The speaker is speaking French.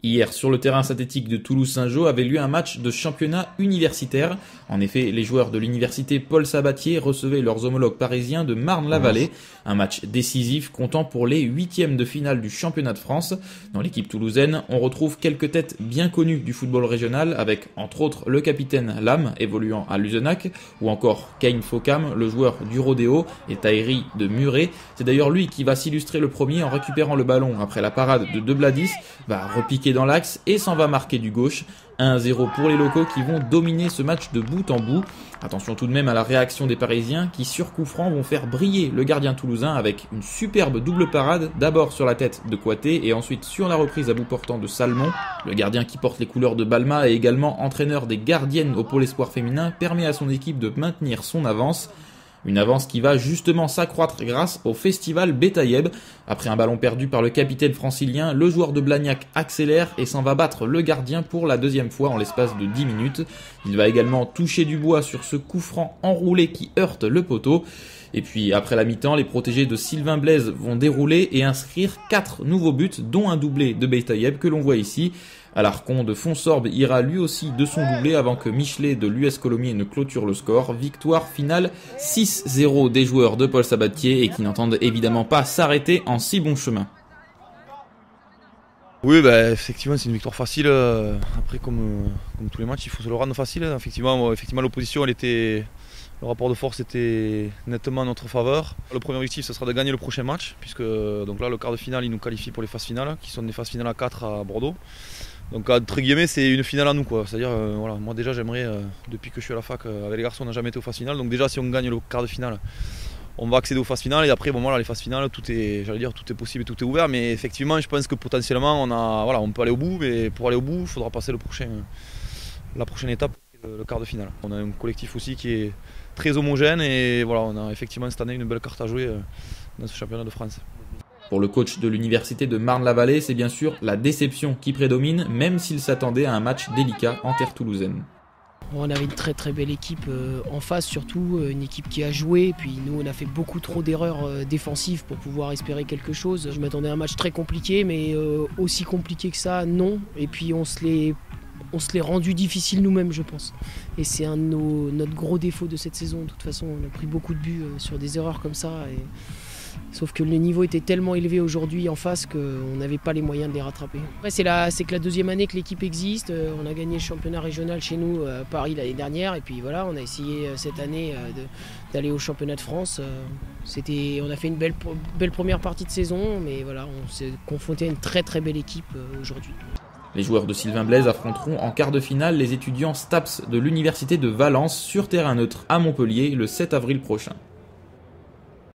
Hier, sur le terrain synthétique de Toulouse-Saint-Jean avait lieu un match de championnat universitaire. En effet, les joueurs de l'université Paul Sabatier recevaient leurs homologues parisiens de Marne-la-Vallée. Un match décisif comptant pour les huitièmes de finale du championnat de France. Dans l'équipe toulousaine, on retrouve quelques têtes bien connues du football régional avec, entre autres, le capitaine Lam, évoluant à Luzenac, ou encore Kane Fokam, le joueur du Rodéo, et Tahiri de Muret. C'est d'ailleurs lui qui va s'illustrer le premier en récupérant le ballon après la parade de Debladis, va repiquer dans l'axe et s'en va marquer du gauche. 1-0 pour les locaux qui vont dominer ce match de bout en bout. Attention tout de même à la réaction des Parisiens qui sur coup franc vont faire briller le gardien toulousain avec une superbe double parade, d'abord sur la tête de Kouaté et ensuite sur la reprise à bout portant de Salmon. Le gardien qui porte les couleurs de Balma et également entraîneur des gardiennes au pôle espoir féminin permet à son équipe de maintenir son avance. Une avance qui va justement s'accroître grâce au festival Betayeb. Après un ballon perdu par le capitaine francilien, le joueur de Blagnac accélère et s'en va battre le gardien pour la deuxième fois en l'espace de 10 minutes. Il va également toucher du bois sur ce coup franc enroulé qui heurte le poteau. Et puis après la mi-temps, les protégés de Sylvain Blaise vont dérouler et inscrire 4 nouveaux buts, dont un doublé de Betayeb que l'on voit ici. Alarcon de Fonsorbe ira lui aussi de son doublé avant que Michelet de l'US Colomiers ne clôture le score. Victoire finale 6-0 des joueurs de Paul Sabatier et qui n'entendent évidemment pas s'arrêter en si bon chemin. Oui, effectivement, c'est une victoire facile. Après, comme tous les matchs, il faut se le rendre facile. Effectivement, l'opposition, le rapport de force était nettement en notre faveur. Le premier objectif, ce sera de gagner le prochain match, puisque donc là, le quart de finale, il nous qualifie pour les phases finales, qui sont des phases finales à 4 à Bordeaux. Donc entre guillemets, c'est une finale à nous, quoi. C'est-à-dire, voilà, moi déjà, j'aimerais, depuis que je suis à la fac, avec les garçons, on n'a jamais été aux phases finales. Donc déjà, si on gagne le quart de finale, on va accéder aux phases finales. Et après, bon, voilà, les phases finales, tout est possible et tout est ouvert. Mais effectivement, je pense que potentiellement, on peut aller au bout. Mais pour aller au bout, il faudra passer la prochaine étape, le quart de finale. On a un collectif aussi qui est très homogène. Et voilà, on a effectivement cette année une belle carte à jouer dans ce championnat de France. Pour le coach de l'université de Marne-la-Vallée, c'est bien sûr la déception qui prédomine, même s'il s'attendait à un match délicat en terre toulousaine. On avait une très très belle équipe en face, surtout une équipe qui a joué. Puis nous, on a fait beaucoup trop d'erreurs défensives pour pouvoir espérer quelque chose. Je m'attendais à un match très compliqué, mais aussi compliqué que ça, non. Et puis on se l'est rendu difficile nous-mêmes, je pense. Et c'est un de notre gros défaut de cette saison. De toute façon, on a pris beaucoup de buts sur des erreurs comme ça. Sauf que le niveau était tellement élevé aujourd'hui en face qu'on n'avait pas les moyens de les rattraper. Après, c'est que la deuxième année que l'équipe existe. On a gagné le championnat régional chez nous à Paris l'année dernière. Et puis voilà, on a essayé cette année d'aller au championnat de France. On a fait une belle première partie de saison, mais voilà, on s'est confronté à une très très belle équipe aujourd'hui. Les joueurs de Sylvain Blaise affronteront en quart de finale les étudiants STAPS de l'université de Valence sur terrain neutre à Montpellier le 7 avril prochain.